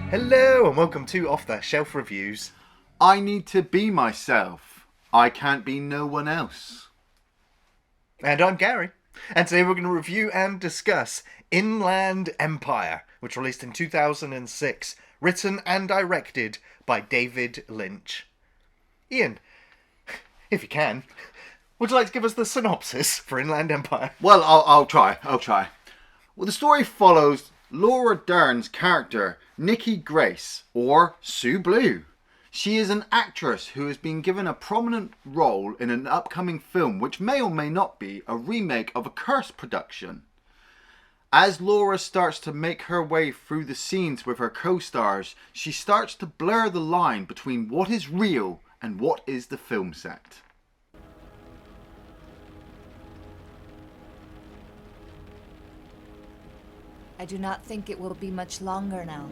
Hello and welcome to Off the Shelf Reviews. I need to be myself. I can't be no one else. And I'm Gary. And today we're going to review and discuss Inland Empire, which released in 2006, written and directed by David Lynch. Iain, if you can, would you like to give us the synopsis for Inland Empire? Well, I'll try. Well, the story follows Laura Dern's character, Nikki Grace, or Sue Blue. She is an actress who has been given a prominent role in an upcoming film which may or may not be a remake of a Curse production. As Laura starts to make her way through the scenes with her co-stars, she starts to blur the line between what is real and what is the film set. I do not think it will be much longer now.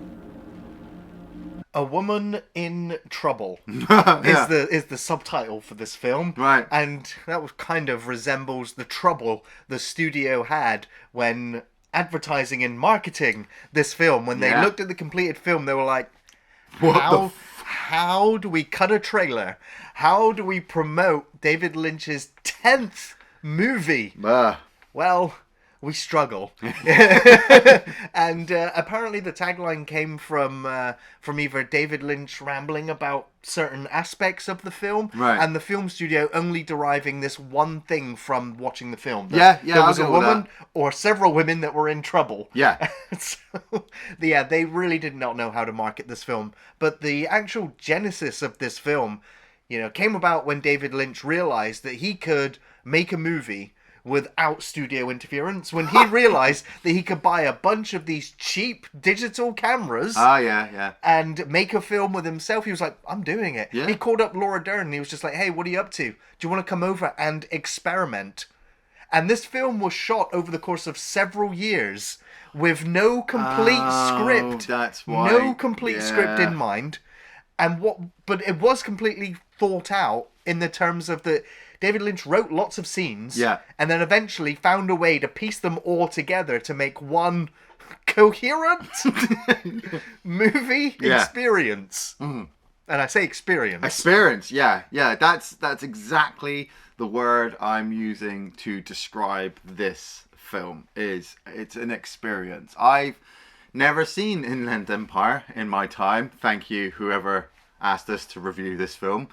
A Woman in Trouble Yeah. is the subtitle for this film. Right. And that was kind of resembles the trouble the studio had when advertising and marketing this film. When they Yeah. looked at the completed film, they were like, What the how do we cut a trailer? How do we promote David Lynch's 10th movie? Well, we struggle. And apparently the tagline came from either David Lynch rambling about certain aspects of the film, Right. and the film studio only deriving this one thing from watching the film. Yeah, There was I'll a go with woman or several women that were in trouble. Yeah. So, yeah, they really did not know how to market this film. But the actual genesis of this film, came about when David Lynch realized that he could make a movie without studio interference, when he realized that he could buy a bunch of these cheap digital cameras Yeah. and make a film with himself. He was like, I'm doing it. Yeah. He called up Laura Dern and he was just like, hey, what are you up to? Do you want to come over and experiment? And this film was shot over the course of several years with no complete script. That's why. No complete script Yeah. in mind. But it was completely thought out in the terms of that David Lynch wrote lots of scenes, Yeah. and then eventually found a way to piece them all together to make one coherent movie Yeah. experience. And I say experience. Experience, yeah. That's exactly the word I'm using to describe this film. It's an experience. I've never seen Inland Empire in my time. Thank you, whoever asked us to review this film.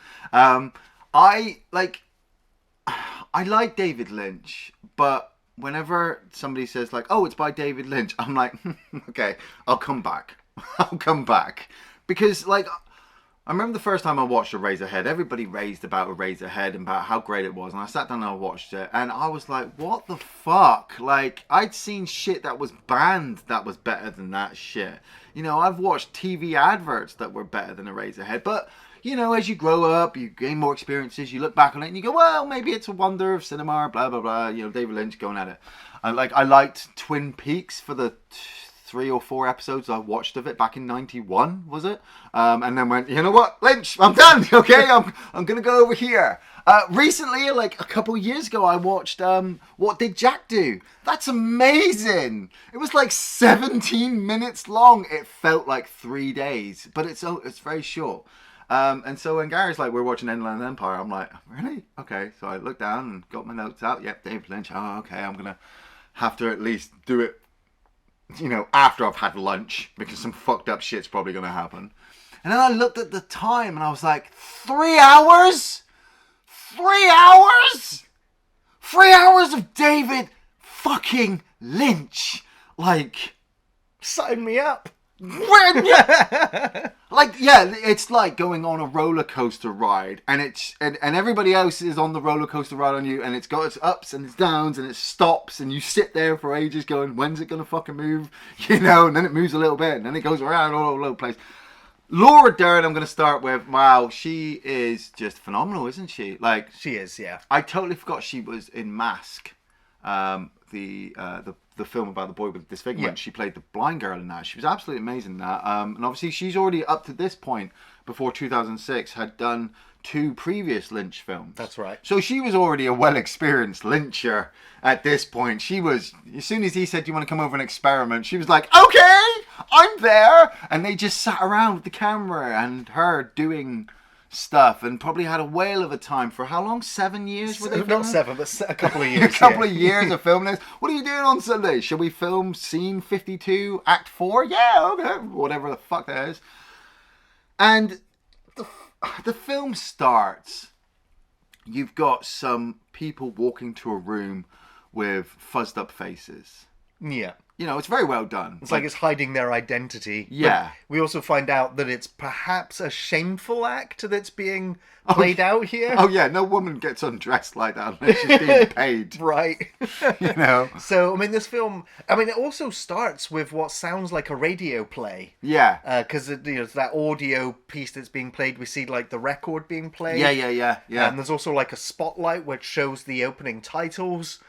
I like David Lynch, but whenever somebody says like, "Oh, it's by David Lynch," I'm like, okay, I'll come back. Because I remember the first time I watched Eraserhead, everybody raved about Eraserhead and about how great it was, and I sat down and I watched it, and I was like, what the fuck? I'd seen shit that was banned that was better than that shit. I've watched TV adverts that were better than Eraserhead, but as you grow up, you gain more experiences, you look back on it and you go, well, maybe it's a wonder of cinema, blah, blah, blah. David Lynch going at it. I liked Twin Peaks for the 3 or 4 episodes I watched of it back in 91, was it? And then went, you know what, Lynch, I'm done, okay? I'm going to go over here. Recently, a couple of years ago, I watched What Did Jack Do? That's amazing. It was 17 minutes long. It felt like 3 days, but it's very short. And so when Gary's like, we're watching Inland Empire, I'm like, really? Okay. So I looked down and got my notes out. Yep, David Lynch. Oh, okay. I'm going to have to at least do it, after I've had lunch, because some fucked up shit's probably going to happen. And then I looked at the time and I was like, 3 hours? 3 hours? 3 hours of David fucking Lynch. Sign me up. When it's like going on a roller coaster ride, and and everybody else is on the roller coaster ride on you, and it's got its ups and its downs, and it stops, and you sit there for ages going, when's it gonna fucking move? And then it moves a little bit, and then it goes around all over the place. Laura Dern, I'm gonna start with. Wow, she is just phenomenal, isn't she? She is, yeah. I totally forgot she was in Mask. The the film about the boy with disfigurement. Yeah. She played the blind girl in that. She was absolutely amazing in that. And obviously she's already up to this point, before 2006, had done 2 previous Lynch films. That's right. So she was already a well-experienced Lyncher at this point. She was, as soon as he said, "Do you want to come over and experiment?" She was like, "Okay, I'm there." And they just sat around with the camera and her doing stuff, and probably had a whale of a time for how long? 7 years? Were they Not filming? 7, but a couple of years. A couple of years of filming this. What are you doing on Sunday? Shall we film scene 52, act 4? Yeah, okay. Whatever the fuck that is. And the film starts. You've got some people walking to a room with fuzzed up faces. Yeah. You know, it's very well done. It's like it's hiding their identity. Yeah. But we also find out that it's perhaps a shameful act that's being played out here. Oh yeah, no woman gets undressed like that unless she's being paid. Right. You know. So, I mean, this film, it also starts with what sounds like a radio play. Yeah. Because, it's that audio piece that's being played. We see, like, the record being played. Yeah. And there's also, like, a spotlight which shows the opening titles.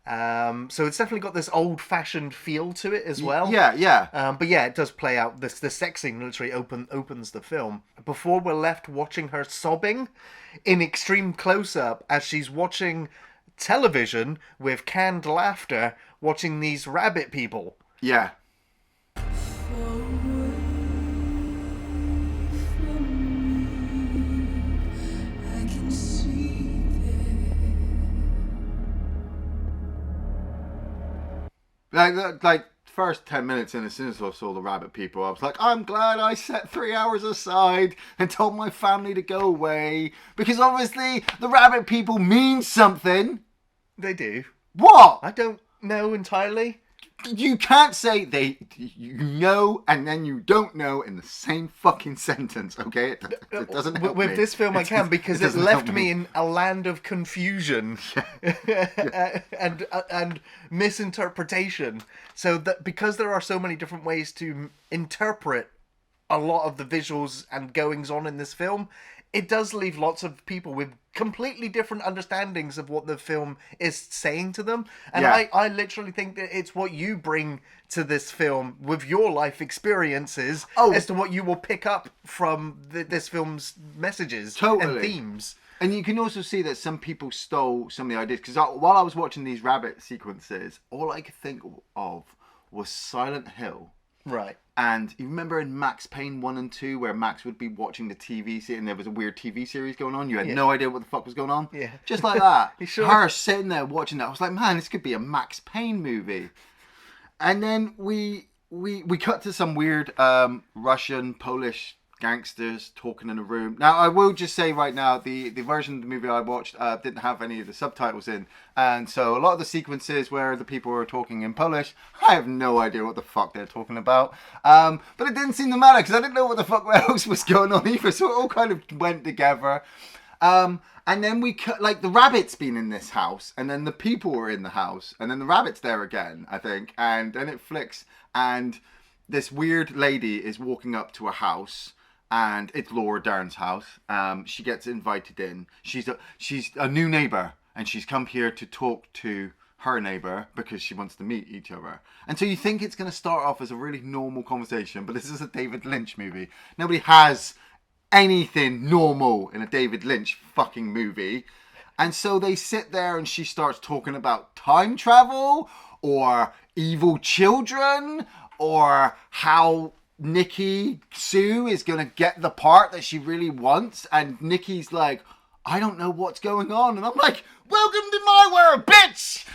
So it's definitely got this old-fashioned feel to it as well. Yeah. But yeah, it does play out. The sex scene literally opens the film. Before we're left watching her sobbing in extreme close-up as she's watching television with canned laughter, watching these rabbit people. Yeah. Like first 10 minutes in, as soon as I saw the rabbit people, I was like, I'm glad I set 3 hours aside and told my family to go away, because obviously the rabbit people mean something. They do. What? I don't know entirely. You can't say you know and then you don't know in the same fucking sentence, okay? It doesn't help With me. this film I can, because it doesn't left help me in a land of confusion and misinterpretation. So that because there are so many different ways to interpret a lot of the visuals and goings on in this film, it does leave lots of people with completely different understandings of what the film is saying to them. And Yeah. I literally think that it's what you bring to this film with your life experiences as to what you will pick up from this film's messages and themes. And you can also see that some people stole some of the ideas. Because while I was watching these rabbit sequences, all I could think of was Silent Hill. Right. And you remember in Max Payne 1 and 2 where Max would be watching the TV series and there was a weird TV series going on? You had no idea what the fuck was going on? Yeah. Just like that. You sure? Her sitting there watching that. I was like, man, this could be a Max Payne movie. And then we cut to some weird Russian, Polish gangsters talking in a room. Now, I will just say right now, the version of the movie I watched didn't have any of the subtitles in. And so a lot of the sequences where the people were talking in Polish, I have no idea what the fuck they're talking about. But it didn't seem to matter because I didn't know what the fuck else was going on either. So it all kind of went together. And then we cut, like, the rabbit's been in this house, and then the people were in the house, and then the rabbit's there again, I think. And then it flicks, and this weird lady is walking up to a house, and it's Laura Dern's house. She gets invited in. She's a new neighbor, and she's come here to talk to her neighbor because she wants to meet each other. And so you think it's going to start off as a really normal conversation, but this is a David Lynch movie. Nobody has anything normal in a David Lynch fucking movie. And so they sit there and she starts talking about time travel or evil children or how Nikki Sue is going to get the part that she really wants. And Nikki's like, I don't know what's going on. And I'm like, welcome to my world, bitch!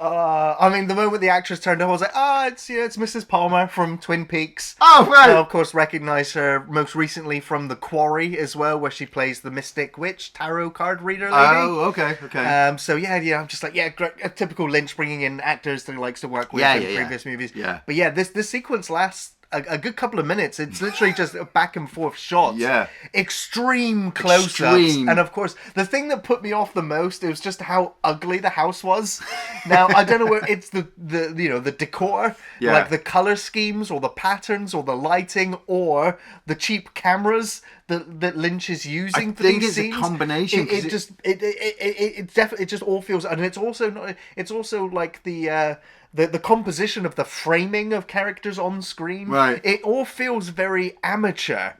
The moment the actress turned up, I was like, it's Mrs. Palmer from Twin Peaks. Oh, right. Of course, recognize her most recently from The Quarry as well, where she plays the Mystic Witch tarot card reader lady. Oh, okay. So yeah, I'm just like, great, a typical Lynch bringing in actors that he likes to work with in previous movies. Yeah. But yeah, this sequence lasts a good couple of minutes. It's literally just back and forth shots. Yeah. Extreme close-ups. Extreme. And of course, the thing that put me off the most was just how ugly the house was. Now, I don't know where it's the the decor, like the color schemes or the patterns or the lighting or the cheap cameras that Lynch is using for these scenes. A combination. It definitely just all feels, and it's also like the composition of the framing of characters on screen. Right. It all feels very amateur.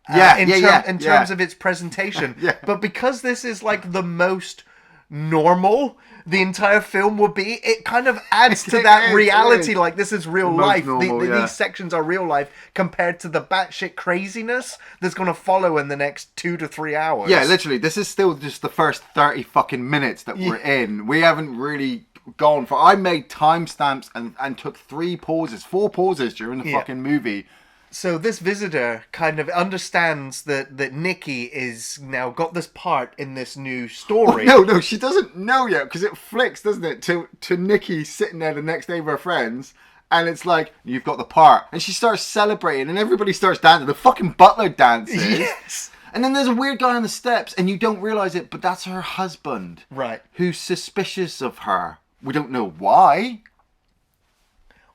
In terms of its presentation. But because this is like the most normal the entire film will be, it kind of adds to that reality. Like, this is real life. These sections are real life compared to the batshit craziness that's going to follow in the next 2 to 3 hours. Yeah, literally. This is still just the first 30 fucking minutes that we're in. We haven't really gone for... I made timestamps and took 4 pauses during the fucking movie. So this visitor kind of understands that Nikki is now got this part in this new story. Oh, no, she doesn't know yet, because it flicks, doesn't it, to Nikki sitting there the next day with her friends, and it's like, you've got the part. And she starts celebrating, and everybody starts dancing. The fucking butler dances. Yes. And then there's a weird guy on the steps, and you don't realise it, but that's her husband. Right. Who's suspicious of her. We don't know why.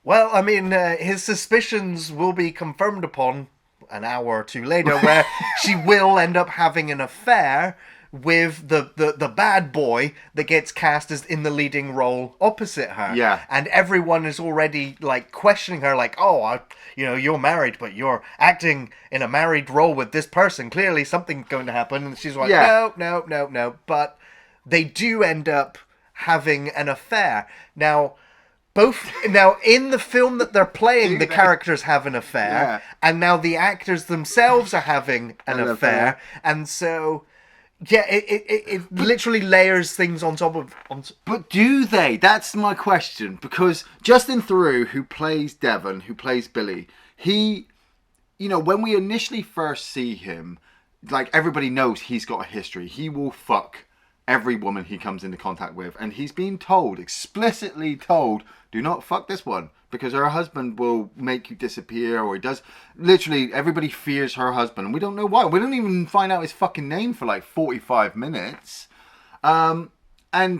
Well, I mean, his suspicions will be confirmed upon an hour or two later, where she will end up having an affair with the bad boy that gets cast as in the leading role opposite her. Yeah. And everyone is already, like, questioning her, like, oh, you're married, but you're acting in a married role with this person. Clearly something's going to happen. And she's like, no. But they do end up having an affair. Now, in the film that they're playing, the characters have an affair, and now the actors themselves are having an affair, and so it literally layers things on top of. But do they? That's my question, because Justin Theroux, who plays Devon, who plays Billy, he, when we initially first see him, like, everybody knows he's got a history. He will fuck every woman he comes into contact with, and he's been explicitly told, do not fuck this one, because her husband will make you disappear, or he does. Literally, everybody fears her husband, and we don't know why. We don't even find out his fucking name for like 45 minutes. And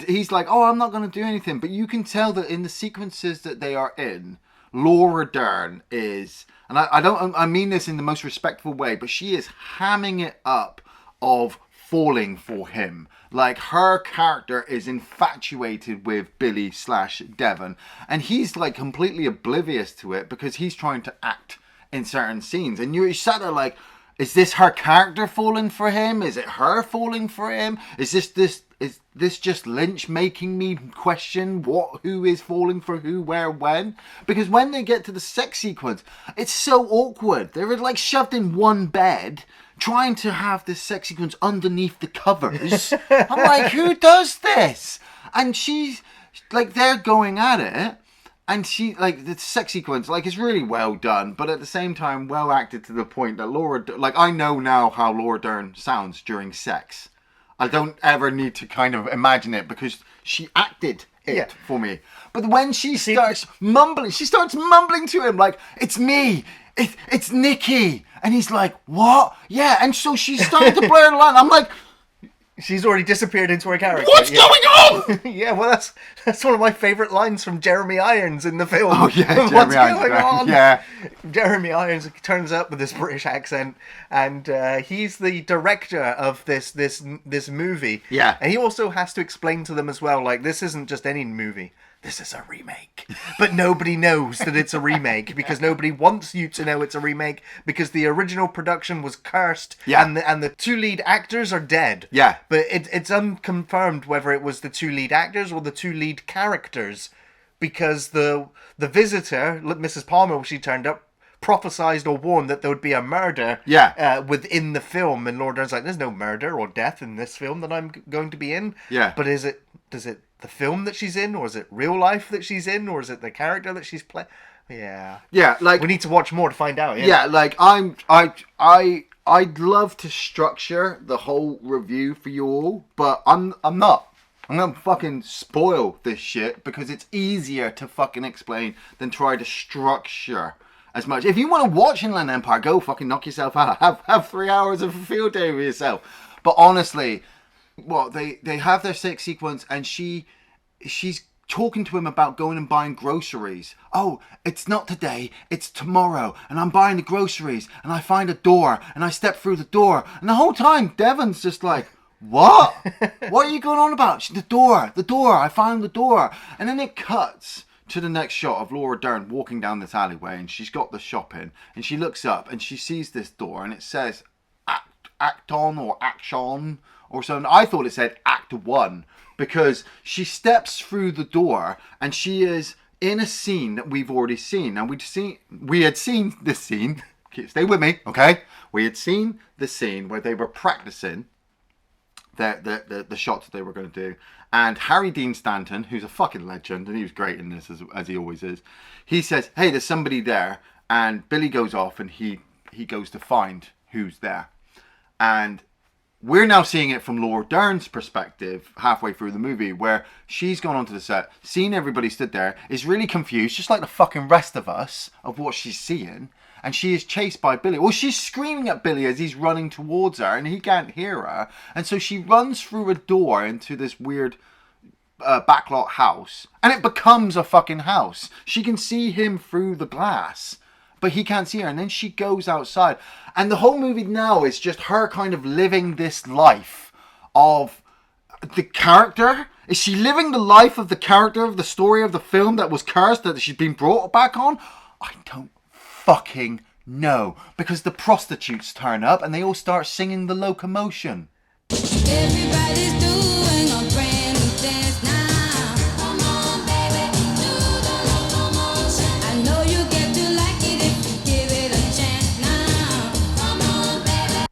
he's like, oh, I'm not going to do anything. But you can tell that in the sequences that they are in, Laura Dern is, and I mean this in the most respectful way, but she is hamming it up of falling for him. Like, her character is infatuated with Billy / Devon, and he's like completely oblivious to it because he's trying to act in certain scenes. And you sat there like, is this her character falling for him? Is it her falling for him? Is this just Lynch making me question who is falling for who, where, when? Because when they get to the sex sequence, it's so awkward. They're like shoved in one bed, trying to have this sex sequence underneath the covers. I'm like, who does this? And she's like, they're going at it, and she, like, the sex sequence, like, is really well done, but at the same time well acted to the point that I know now how Laura Dern sounds during sex. I don't ever need to kind of imagine it, because she acted it for me. But when she starts mumbling to him like, it's me, it's Nikki. And he's like, what? Yeah, and so she's starting to blur the line. I'm like, she's already disappeared into her character. What's going on? Yeah, well, that's one of my favourite lines from Jeremy Irons in the film. Oh, yeah, What's going on? Yeah. Jeremy Irons turns up with this British accent, and he's the director of this movie. Yeah. And he also has to explain to them as well, like, this isn't just any movie. This is a remake. But nobody knows that it's a remake, because nobody wants you to know it's a remake, because the original production was cursed, and the 2 lead actors are dead. Yeah. But it's unconfirmed whether it was the 2 lead actors or the 2 lead characters, because the visitor, Mrs. Palmer, when she turned up, prophesized or warned that there would be a murder within the film, and Laura Dern's like, there's no murder or death in this film that I'm going to be in. Yeah. But does it the film that she's in, or is it real life that she's in, or is it the character that she's playing? Yeah, like, we need to watch more to find out. Like, I'd love to structure the whole review for you all, but I'm not. I'm gonna fucking spoil this shit, because it's easier to fucking explain than try to structure as much. If you want to watch Inland Empire, go fucking knock yourself out. Have 3 hours of a field day with yourself. But honestly, they have their sex sequence, and she's talking to him about going and buying groceries. Oh, it's not today, it's tomorrow, and I'm buying the groceries, and I find a door, and I step through the door, and the whole time Devon's just like, what? What are you going on about? The door, I found the door. And then it cuts to the next shot of Laura Dern walking down this alleyway, and she's got the shopping, and she looks up and she sees this door, and it says Acton or Action or something. I thought it said Act 1, because she steps through the door and she is in a scene that we've already seen. Now we had seen this scene. Stay with me, okay? We had seen the scene where they were practicing the shots that they were going to do, and Harry Dean Stanton, who's a fucking legend, and he was great in this as he always is, he says, hey, there's somebody there, and Billy goes off and he goes to find who's there. And we're now seeing it from Laura Dern's perspective halfway through the movie, where she's gone onto the set, seen everybody stood there, is really confused, just like the fucking rest of us, of what she's seeing. And she is chased by Billy. Well, she's screaming at Billy as he's running towards her, and he can't hear her. And so she runs through a door into this weird backlot house, and it becomes a fucking house. She can see him through the glass, but he can't see her. And then she goes outside, and the whole movie now is just her kind of living this life of the character. Is she living the life of the character of the story of the film that was cursed, that she's been brought back on? I don't fucking know, because the prostitutes turn up and they all start singing the Locomotion. Everybody's doing a brand new dance now. Come on, baby, do the Locomotion. I know you get to like it if you give it a chance now. Come on, baby.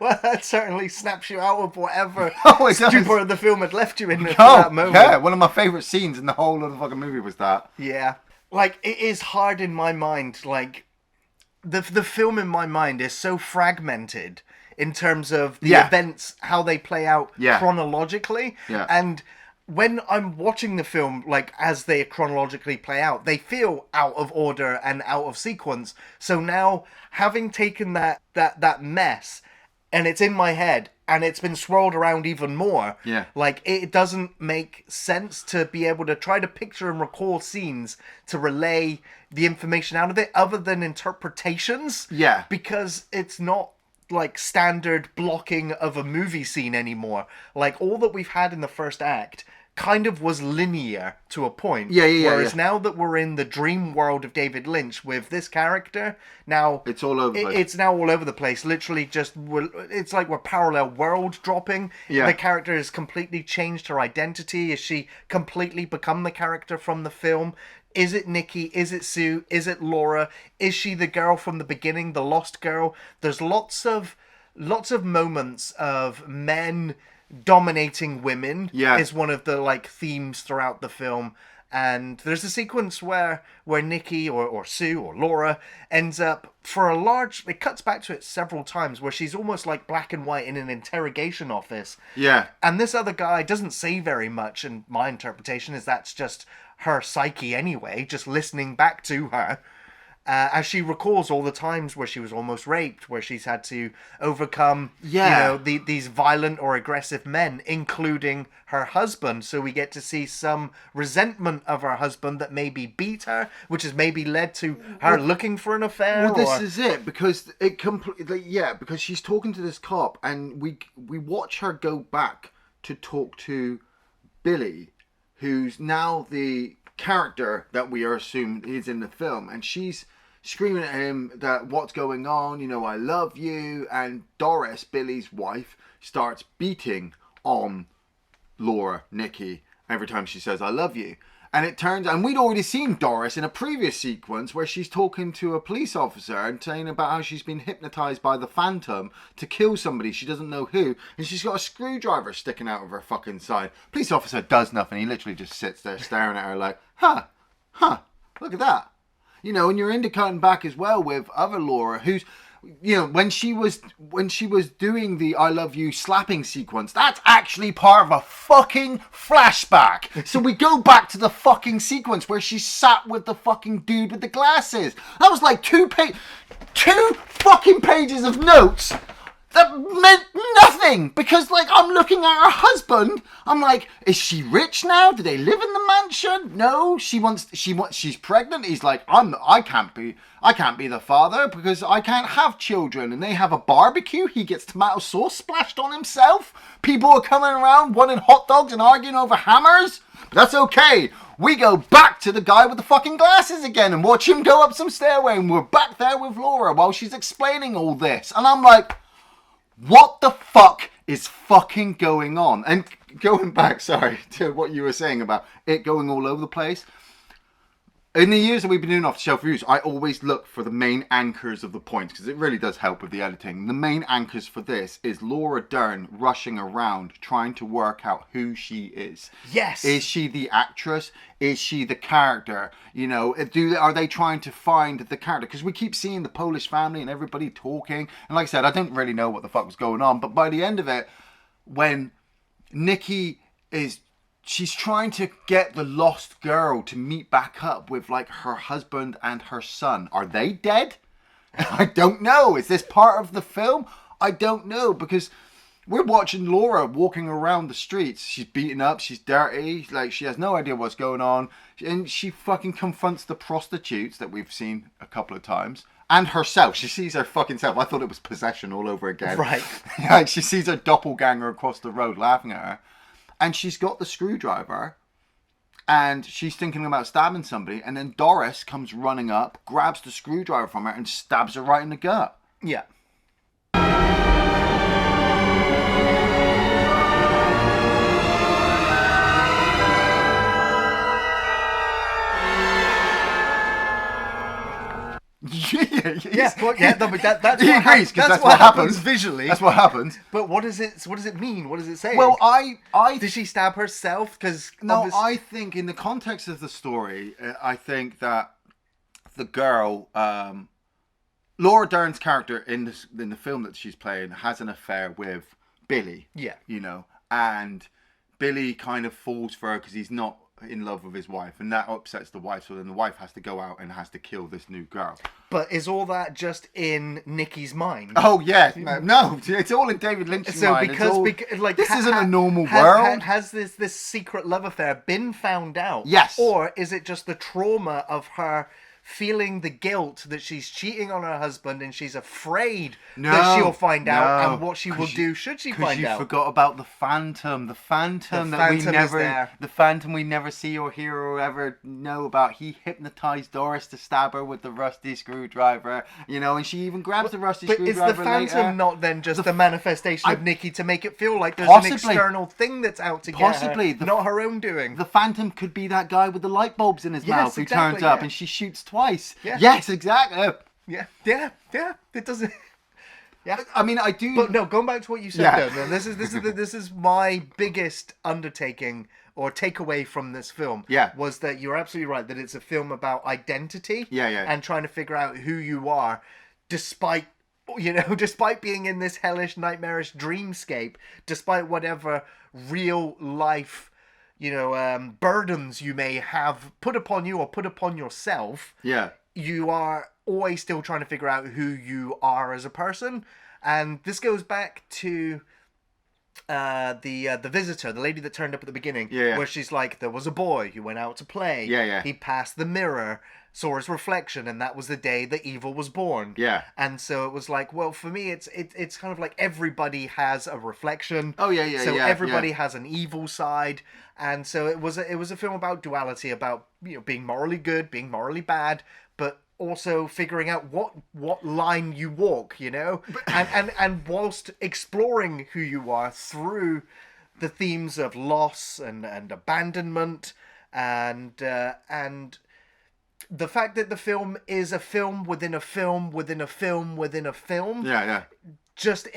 Well, that certainly snaps you out of whatever stupor of the film had left you in that moment. Yeah, one of my favourite scenes in the whole of the fucking movie was that. Yeah. Like, it is hard in my mind, like, the film in my mind is so fragmented in terms of the events, how they play out chronologically. Yeah. And when I'm watching the film, like, as they chronologically play out, they feel out of order and out of sequence. So now, having taken that mess, and it's in my head, and it's been swirled around even more. Yeah. Like, it doesn't make sense to be able to try to picture and recall scenes to relay the information out of it, other than interpretations. Yeah. Because it's not like standard blocking of a movie scene anymore. Like, all that we've had in the first act kind of was linear to a point. Whereas now that we're in the dream world of David Lynch with this character, now it's all over. It's now all over the place. Literally, it's like we're parallel world dropping. Yeah. The character has completely changed her identity. Has she completely become the character from the film? Is it Nikki? Is it Sue? Is it Laura? Is she the girl from the beginning, the lost girl? There's lots of moments of men dominating women is one of the like themes throughout the film. And there's a sequence where Nikki or Sue or Laura ends up it cuts back to it several times, where she's almost like black and white in an interrogation office. Yeah. And this other guy doesn't say very much, and my interpretation is that's just her psyche anyway, just listening back to her. As she recalls all the times where she was almost raped, where she's had to overcome, these violent or aggressive men, including her husband. So we get to see some resentment of her husband that maybe beat her, which has maybe led to her looking for an affair. Well, this is it, because because she's talking to this cop, and we watch her go back to talk to Billy, who's now the character that we are assumed is in the film, and she's screaming at him that what's going on, I love you. And Doris, Billy's wife, starts beating on Laura, Nikki, every time she says I love you. And it turns out, and we'd already seen Doris in a previous sequence where she's talking to a police officer and saying about how she's been hypnotized by the Phantom to kill somebody, she doesn't know who, and she's got a screwdriver sticking out of her fucking side. Police officer does nothing. He literally just sits there staring at her like, look at that. And you're indicating back as well with other Laura, who's, you know, when she was doing the "I love you" slapping sequence, that's actually part of a fucking flashback. So we go back to the fucking sequence where she sat with the fucking dude with the glasses. That was like two fucking pages of notes that meant nothing, because like I'm looking at her husband, I'm like, is she rich now? Do they live in the mansion? No, she's pregnant. He's like, I can't be the father because I can't have children. And they have a barbecue. He gets tomato sauce splashed on himself. People are coming around wanting hot dogs and arguing over hammers. But that's okay. We go back to the guy with the fucking glasses again and watch him go up some stairway, and we're back there with Laura while she's explaining all this. And I'm like, what the fuck is fucking going on? And going back, sorry, to what you were saying about it going all over the place. In the years that we've been doing off-the-shelf reviews, I always look for the main anchors of the points, because it really does help with the editing. The main anchors for this is Laura Dern rushing around trying to work out who she is. Yes. Is she the actress? Is she the character? You know, are they trying to find the character? Because we keep seeing the Polish family and everybody talking. And like I said, I didn't really know what the fuck was going on. But by the end of it, when Nikki she's trying to get the lost girl to meet back up with like her husband and her son. Are they dead? I don't know. Is this part of the film? I don't know, because we're watching Laura walking around the streets. She's beaten up. She's dirty. Like, she has no idea what's going on. And she fucking confronts the prostitutes that we've seen a couple of times. And herself. She sees her fucking self. I thought it was possession all over again. Right. Like, she sees her doppelganger across the road laughing at her. And she's got the screwdriver, and she's thinking about stabbing somebody, and then Doris comes running up, grabs the screwdriver from her, and stabs her right in the gut. Yeah. That's what happens visually. That's what happens. But what does it mean? What does it say? Well, I did she stab herself? Because I think in the context of the story, I think that the girl, Laura Dern's character in the film that she's playing, has an affair with Billy. Yeah, you know, and Billy kind of falls for her because he's not in love with his wife, and that upsets the wife, so then the wife has to go out and has to kill this new girl. But is all that just in Nikki's mind? Oh yeah, no, it's all in David Lynch's mind. Because this isn't a normal world. Has this secret love affair been found out? Yes. Or is it just the trauma of her feeling the guilt that she's cheating on her husband, and she's afraid that she'll find out, and what she will do should she find out? Because you forgot about the phantom we never see or hear or ever know about. He hypnotized Doris to stab her with the rusty screwdriver, you know, and she even grabs the rusty screwdriver. But is the phantom later not then just the manifestation of Nikki to make it feel like there's an external thing that's out to get her, not her own doing? The phantom could be that guy with the light bulbs in his mouth who turns up and she shoots twice. Yeah. Yes, exactly. Yeah. It doesn't. Yeah. I mean, I do. But no, going back to what you said, though, this is my biggest undertaking or takeaway from this film. Yeah. Was that you're absolutely right that it's a film about identity. Yeah. And trying to figure out who you are, despite being in this hellish, nightmarish dreamscape, despite whatever real life, burdens you may have put upon you or put upon yourself. Yeah. You are always still trying to figure out who you are as a person. And this goes back to the visitor, the lady that turned up at the beginning, where she's like, there was a boy who went out to play. He passed the mirror, saw his reflection, and that was the day that evil was born. And so it was like, well, for me, it's kind of like everybody has a reflection. So everybody has an evil side, and so it was a film about duality, about being morally good, being morally bad, but also figuring out what line you walk, and whilst exploring who you are through the themes of loss and abandonment and the fact that the film is a film within a film within a film within a film. Just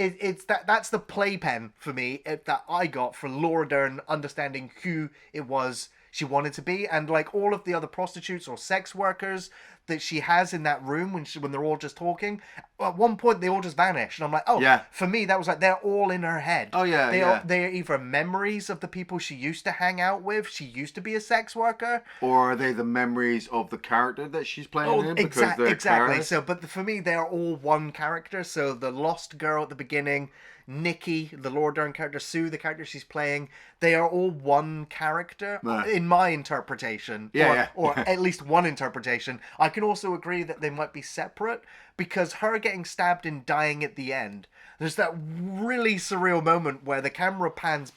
that's the playpen for me that I got for Laura Dern understanding who it was she wanted to be. And like all of the other prostitutes or sex workers that she has in that room when they're all just talking, at one point they all just vanish. And I'm like, oh, Yeah. for me, that was like, they're all in her head. Oh, yeah, They're either memories of the people she used to hang out with. She used to be a sex worker. Or are they the memories of the character that she's playing in? Because they're exactly. Clarice? So, but for me, they're all one character. So the lost girl at the beginning, Nikki, the Laura Dern character, Sue, the character she's playing, they are all one character in my interpretation. Or at least one interpretation. I can also agree that they might be separate because her getting stabbed and dying at the end, there's that really surreal moment where the camera passes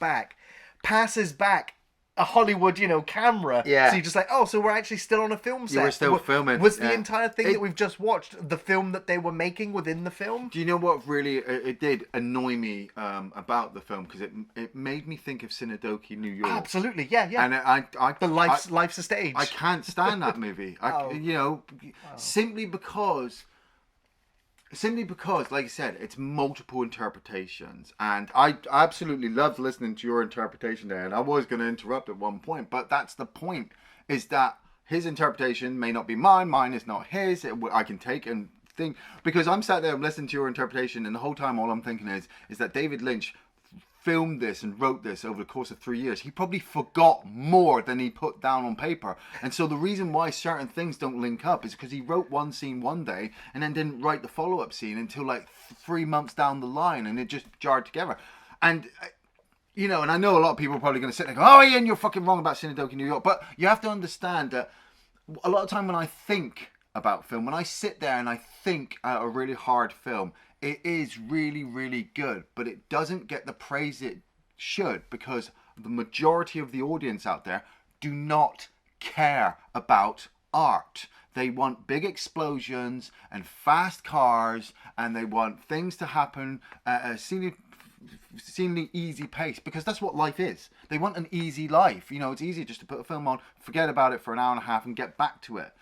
back a Hollywood, camera. Yeah. So you're just like, oh, so we're actually still on a film set. We're still filming. Was the entire thing that we've just watched the film that they were making within the film? Do you know what really it did annoy me about the film? Because it made me think of Synopsis, New York. Absolutely, yeah. And Life's a Stage. I can't stand that movie. Simply because, like I said, it's multiple interpretations, and I absolutely loved listening to your interpretation there. And I was going to interrupt at one point, but that's the point: is that his interpretation may not be mine is not his. I can take and think, because I'm sat there listening to your interpretation, and the whole time all I'm thinking is that David Lynch filmed this and wrote this over the course of 3 years. He probably forgot more than he put down on paper. And so the reason why certain things don't link up is because he wrote one scene one day and then didn't write the follow-up scene until like 3 months down the line, and it just jarred together. And and I know a lot of people are probably going to sit there and go, oh, Iain, you're fucking wrong about Synopsis, New York. But you have to understand that a lot of time when I think about film, when I sit there and I think a really hard film, it is really, really good, but it doesn't get the praise it should, because the majority of the audience out there do not care about art. They want big explosions and fast cars, and they want things to happen at a seemingly easy pace, because that's what life is. They want an easy life. It's easy just to put a film on, forget about it for an hour and a half and get back to it.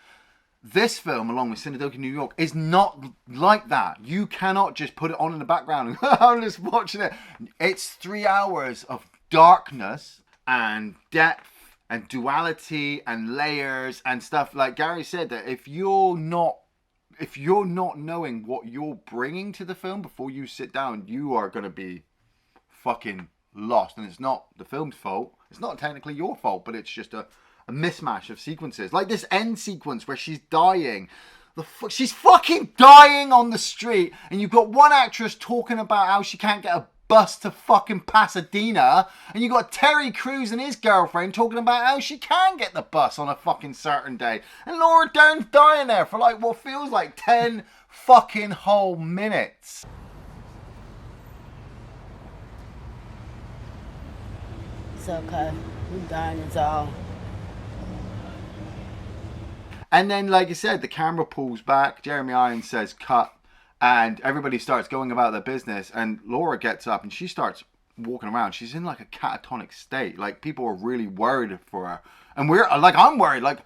This film, along with Synopsis, New York, is not like that. You cannot just put it on in the background and I'm just watching it. It's 3 hours of darkness and depth and duality and layers and stuff. Like Gary said, that if you're not knowing what you're bringing to the film before you sit down, you are going to be fucking lost. And it's not the film's fault. It's not technically your fault, but it's just a mismatch of sequences. Like this end sequence where she's dying. She's fucking dying on the street, and you've got one actress talking about how she can't get a bus to fucking Pasadena, and you've got Terry Crews and his girlfriend talking about how she can get the bus on a fucking certain day. And Laura Dern's dying there for like what feels like 10 fucking whole minutes. It's okay. We dying is all. And then, like I said, the camera pulls back. Jeremy Irons says cut, and everybody starts going about their business. And Laura gets up and she starts walking around. She's in like a catatonic state. Like people are really worried for her, and I'm worried. Like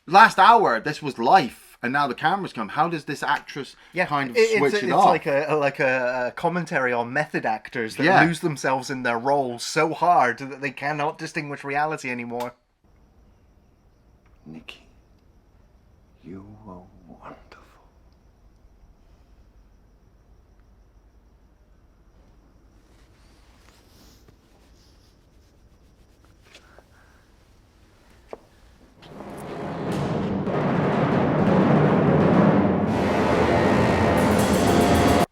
last hour, this was life, and now the camera's come. How does this actress kind of switch it off? It's like a commentary on method actors that lose themselves in their roles so hard that they cannot distinguish reality anymore. Nikki. You are wonderful.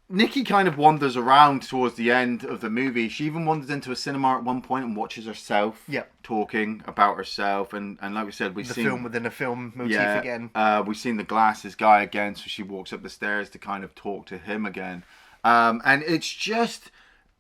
Nikki kind of wanders around towards the end of the movie. She even wanders into a cinema at one point and watches herself talking about herself. And like we said, we've seen... the film within a film motif again. We've seen the glasses guy again, so she walks up the stairs to kind of talk to him again. And it's just,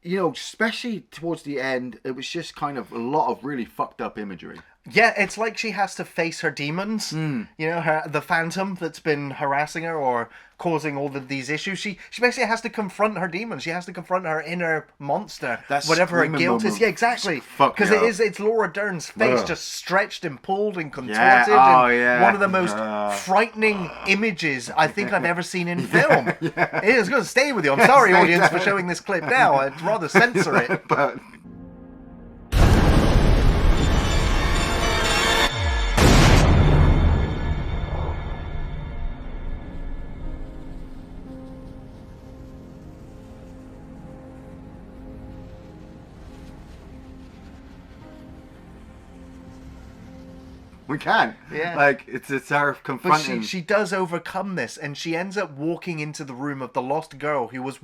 especially towards the end, it was just kind of a lot of really fucked up imagery. Yeah, it's like she has to face her demons. The phantom that's been harassing her or causing all of these issues. She basically has to confront her demons. She has to confront her inner monster, whatever her guilt is. Yeah, exactly. Because it's Laura Dern's face just stretched and pulled and contorted. One of the most frightening images I think I've ever seen in film. It is going to stay with you. I'm sorry, audience, for showing this clip now. I'd rather censor it. But We can't. Yeah. Like, it's her But confronting. she does overcome this, and she ends up walking into the room of the lost girl who was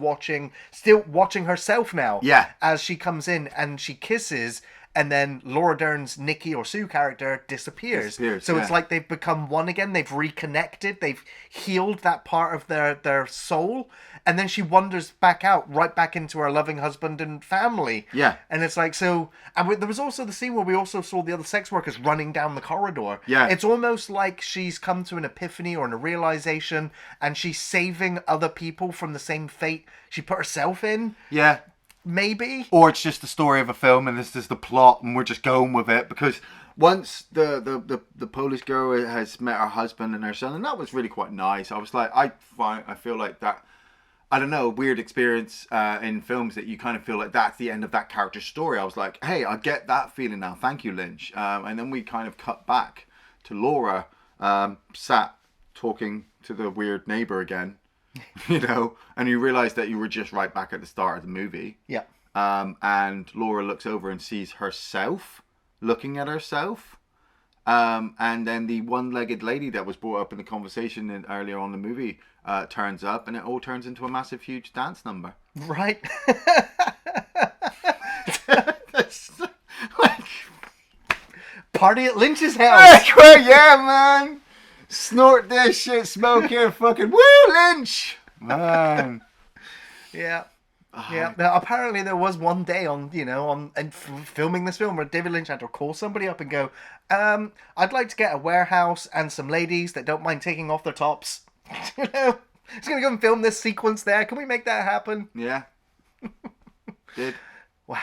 still watching herself now. Yeah. As she comes in and she kisses, and then Laura Dern's Nikki or Sue character disappears. So it's like they've become one again. They've reconnected. They've healed that part of their soul. And then she wanders right back into her loving husband and family. Yeah. And it's like, so... And there was also the scene where we also saw the other sex workers running down the corridor. Yeah. It's almost like she's come to an epiphany or a realization, and she's saving other people from the same fate she put herself in. Yeah. Maybe. Or it's just the story of a film and this is the plot and we're just going with it, because once the Polish girl has met her husband and her son, and that was really quite nice. I was like, I feel like that, I don't know, a weird experience in films that you kind of feel like that's the end of that character's story. I was like, hey, I get that feeling now. Thank you, Lynch. And then we kind of cut back to Laura sat talking to the weird neighbor again. You know, and you realise that you were just right back at the start of the movie. Yeah. And Laura looks over and sees herself looking at herself. And then the one-legged lady that was brought up in the conversation earlier on in the movie turns up, and it all turns into a massive, huge dance number. Right. Like, party at Lynch's house. Yeah, man. Snort this shit, smoke here, fucking woo, Lynch, man. Yeah. Yeah. Now, apparently there was one day filming this film where David Lynch had to call somebody up and go, I'd like to get a warehouse and some ladies that don't mind taking off their tops. You know, it's going to go and film this sequence there. Can we make that happen? Yeah. Did. Wow.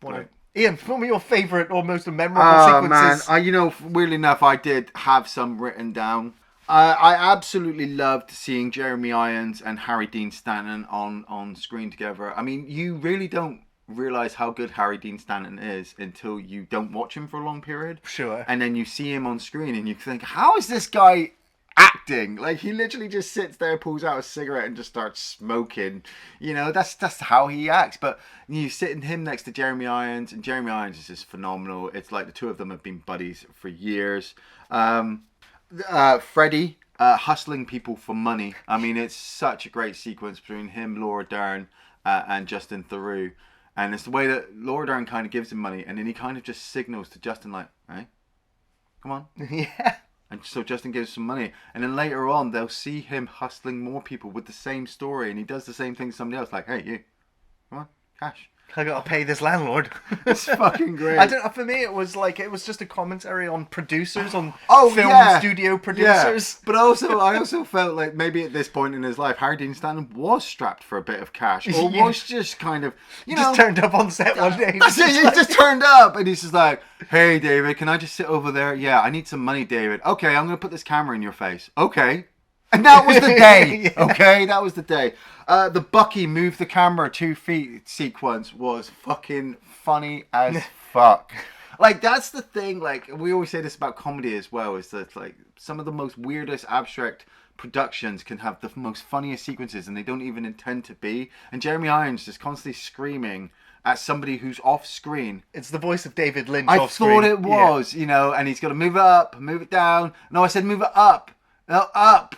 Right. Iain, what were your favourite or most memorable sequences? Man, weirdly enough, I did have some written down. I absolutely loved seeing Jeremy Irons and Harry Dean Stanton on screen together. I mean, you really don't realise how good Harry Dean Stanton is until you don't watch him for a long period. Sure. And then you see him on screen and you think, how is this guy acting? Like, he literally just sits there, pulls out a cigarette and just starts smoking. You know, that's how he acts. But you sit him next to Jeremy Irons, and Jeremy Irons is just phenomenal. It's like the two of them have been buddies for years. Freddie hustling people for money. I mean, it's such a great sequence between him, Laura Dern, and Justin Theroux. And it's the way that Laura Dern kind of gives him money, and then he kind of just signals to Justin like, hey, come on. Yeah. And so Justin gives some money. And then later on, they'll see him hustling more people with the same story. And he does the same thing to somebody else. Like, hey, you, come on, cash. I got to pay this landlord. It's fucking great. I don't know. For me, it was just a commentary on producers, on studio producers. Yeah. But I also felt like maybe at this point in his life, Harry Dean Stanton was strapped for a bit of cash, or was just kind of, just turned up on set one day. He just turned up, and he's just like, "Hey, David, can I just sit over there? Yeah, I need some money, David. Okay, I'm gonna put this camera in your face. Okay." And that was the day. Yeah. Okay, that was the day. The Bucky move the camera 2 feet sequence was fucking funny as fuck. Like, that's the thing. Like, we always say this about comedy as well, is that like some of the most weirdest abstract productions can have the most funniest sequences, and they don't even intend to be. And Jeremy Irons just constantly screaming at somebody who's off screen. It's the voice of David Lynch. I off thought screen. it was, you know, and he's got to move it up, move it down. No, I said move it up. No, up.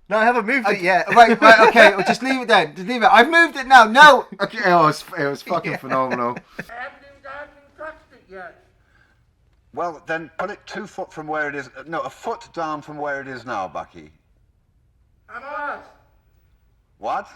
No, I haven't moved it yet. Right, okay, well, just leave it then. Just leave it. I've moved it now. No. Okay, it was fucking phenomenal. I haven't even touched it yet. Well, then put it 2 foot from where it is. No, a foot down from where it is now, Bucky. I'm lost. What?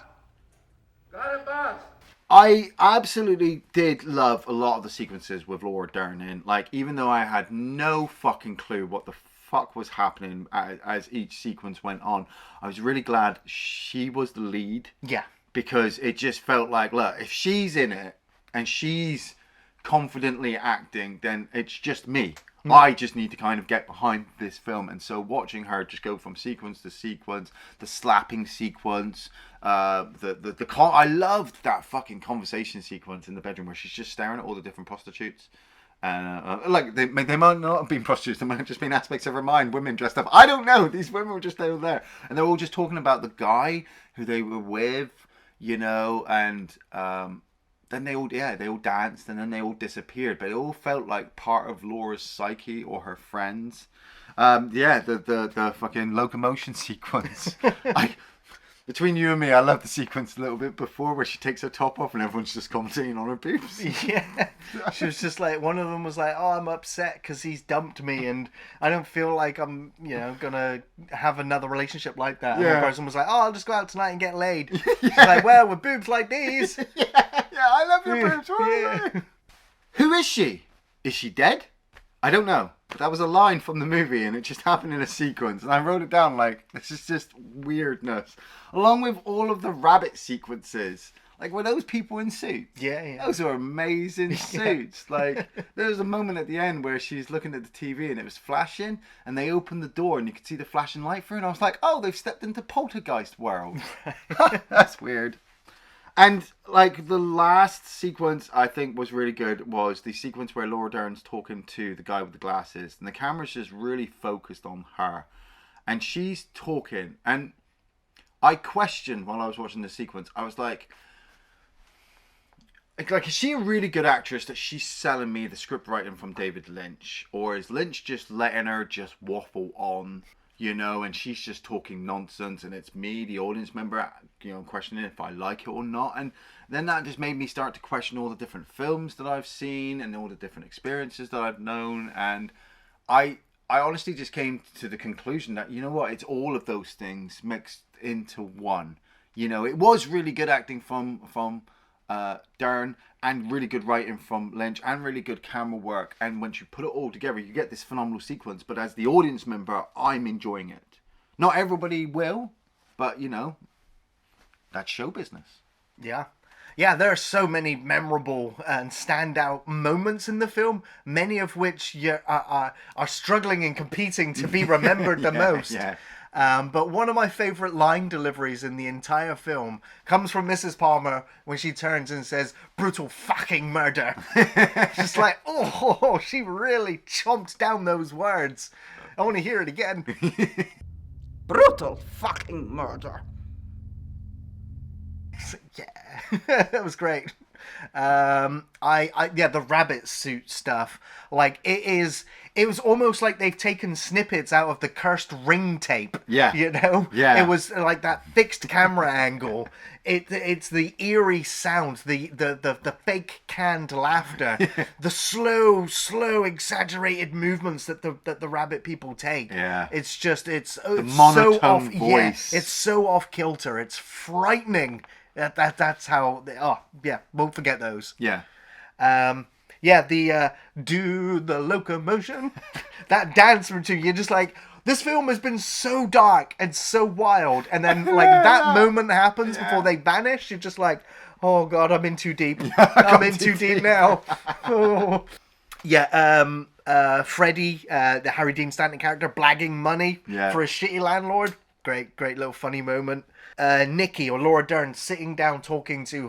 Got it, boss. I absolutely did love a lot of the sequences with Laura Dern in. Like, even though I had no fucking clue what the fuck was happening as each sequence went on, I was really glad she was the lead. Yeah. Because it just felt like, look, if she's in it and she's confidently acting, then it's just me. I just need to kind of get behind this film. And so watching her just go from sequence to sequence, the slapping sequence, I loved that fucking conversation sequence in the bedroom where she's just staring at all the different prostitutes. Like, they might not have been prostitutes, they might have just been aspects of her mind, women dressed up. I don't know. These women were just over there. And they're all just talking about the guy who they were with, you know, and then they all danced, and then they all disappeared. But it all felt like part of Laura's psyche or her friends. The fucking locomotion sequence. Between you and me, I love the sequence a little bit before where she takes her top off and everyone's just commenting on her boobs. Yeah. She was just like, one of them was like, oh, I'm upset because he's dumped me and I don't feel like I'm, going to have another relationship like that. And the person was like, oh, I'll just go out tonight and get laid. She's like, well, with boobs like these. I love your boobs. Yeah. Who is she? Is she dead? I don't know. But that was a line from the movie and it just happened in a sequence. And I wrote it down like, this is just weirdness. Along with all of the rabbit sequences. Like, were those people in suits? Yeah. Those are amazing suits. Like, there was a moment at the end where she's looking at the TV and it was flashing. And they opened the door and you could see the flashing light through. And I was like, oh, they've stepped into Poltergeist world. That's weird. And, like, the last sequence I think was really good was the sequence where Laura Dern's talking to the guy with the glasses. And the camera's just really focused on her. And she's talking. And I questioned while I was watching the sequence. I was like, is she a really good actress that she's selling me the script writing from David Lynch? Or is Lynch just letting her just waffle on? And she's just talking nonsense, and it's me, the audience member, questioning if I like it or not. And then that just made me start to question all the different films that I've seen and all the different experiences that I've known. And I honestly just came to the conclusion that, it's all of those things mixed into one. It was really good acting from Dern, and really good writing from Lynch, and really good camera work. And once you put it all together, you get this phenomenal sequence. But as the audience member, I'm enjoying it. Not everybody will, but that's show business. Yeah, there are so many memorable and standout moments in the film, many of which are struggling and competing to be remembered the most. Yeah. But one of my favourite line deliveries in the entire film comes from Mrs. Palmer when she turns and says, brutal fucking murder. Just like, oh, she really chomped down those words. I want to hear it again. Brutal fucking murder. Yeah, that was great. The rabbit suit stuff, like it was almost like they've taken snippets out of the Cursed Ring tape. Yeah. It was like that fixed camera angle. It's the eerie sound, the fake canned laughter, the slow exaggerated movements that the rabbit people take. Yeah. It's so monotone off voice. it's so off kilter. It's frightening. That's how won't forget those. Yeah. Do the locomotion. That dance routine, you're just like, this film has been so dark and so wild, and then like that moment happens before they vanish, you're just like, oh god, I'm in too deep. I'm in too deep now. Oh. Freddie, the Harry Dean Stanton character, blagging money for a shitty landlord. Great little funny moment. Nikki, or Laura Dern, sitting down talking to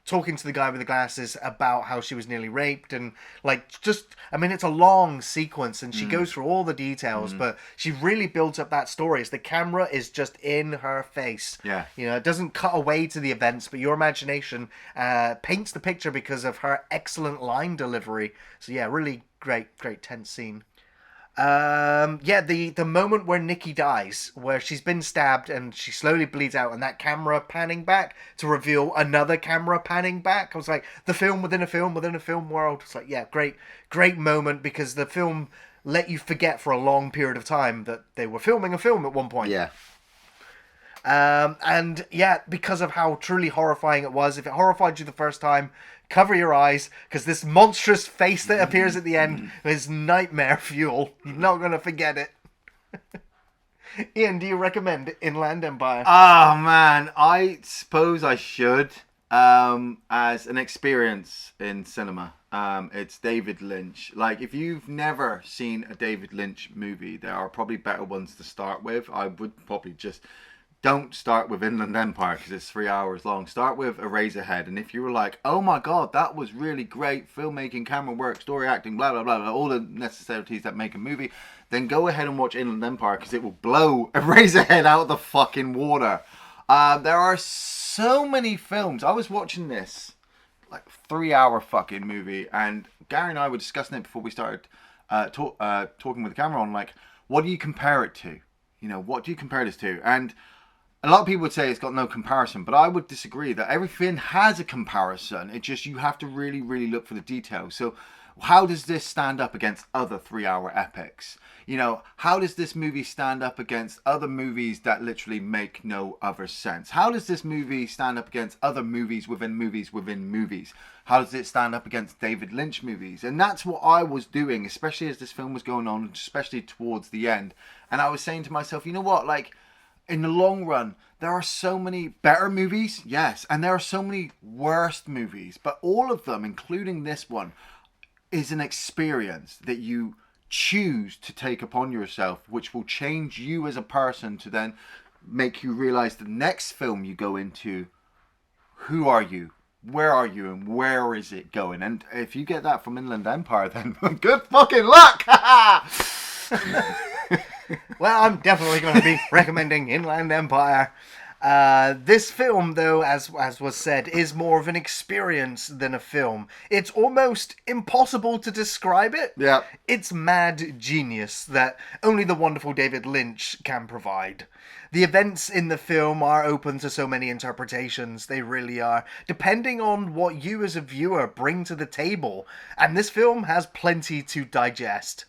the guy with the glasses about how she was nearly raped, and it's a long sequence and she goes through all the details, but she really builds up that story as the camera is just in her face. Yeah. It doesn't cut away to the events, but your imagination paints the picture because of her excellent line delivery. So yeah, really great tense scene. The moment where Nikki dies, where she's been stabbed and she slowly bleeds out, and that camera panning back to reveal another camera panning back. I was like, the film within a film within a film world. It's like, yeah, great moment, because the film let you forget for a long period of time that they were filming a film at one point. Yeah. Because of how truly horrifying it was, if it horrified you the first time, cover your eyes, because this monstrous face that appears at the end is nightmare fuel. You're not going to forget it. Iain, do you recommend Inland Empire? Oh man, I suppose I should, as an experience in cinema. It's David Lynch. Like, if you've never seen a David Lynch movie, there are probably better ones to start with. I would probably just... Don't start with Inland Empire because it's 3 hours long. Start with Eraserhead. And if you were like, oh my god, that was really great filmmaking, camera work, story acting, blah, blah, blah, blah, all the necessities that make a movie, then go ahead and watch Inland Empire because it will blow Eraserhead out of the fucking water. There are so many films. I was watching this like 3-hour fucking movie. And Gary and I were discussing it before we started talking with the camera on, like, what do you compare it to? You know, what do you compare this to? And a lot of people would say it's got no comparison, but I would disagree that everything has a comparison. It just, you have to really, really look for the details. So how does this stand up against other 3-hour epics? You know, how does this movie stand up against other movies that literally make no other sense? How does this movie stand up against other movies within movies within movies? How does it stand up against David Lynch movies? And that's what I was doing, especially as this film was going on, especially towards the end. And I was saying to myself, you know what, like, in the long run, there are so many better movies, yes, and there are so many worst movies, but all of them, including this one, is an experience that you choose to take upon yourself, which will change you as a person to then make you realize the next film you go into, who are you? Where are you? And where is it going? And if you get that from Inland Empire, then good fucking luck! Well, I'm definitely going to be recommending Inland Empire. This film, though, as was said, is more of an experience than a film. It's almost impossible to describe it. Yeah. It's mad genius that only the wonderful David Lynch can provide. The events in the film are open to so many interpretations. They really are, depending on what you as a viewer bring to the table. And this film has plenty to digest.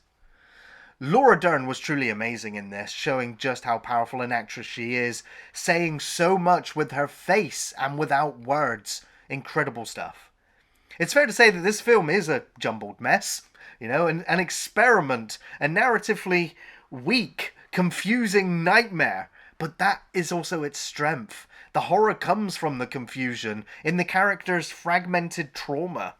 Laura Dern was truly amazing in this, showing just how powerful an actress she is, saying so much with her face and without words. Incredible stuff. It's fair to say that this film is a jumbled mess, you know, an experiment, a narratively weak, confusing nightmare, but that is also its strength. The horror comes from the confusion, in the character's fragmented trauma.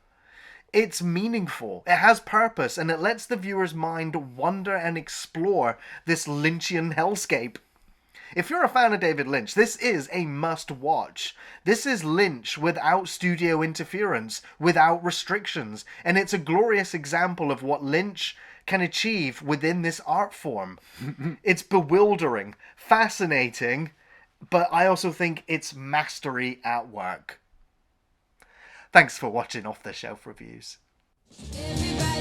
It's meaningful, it has purpose, and it lets the viewer's mind wander and explore this Lynchian hellscape. If you're a fan of David Lynch, this is a must-watch. This is Lynch without studio interference, without restrictions, and it's a glorious example of what Lynch can achieve within this art form. It's bewildering, fascinating, but I also think it's mastery at work. Thanks for watching Off the Shelf Reviews. Everybody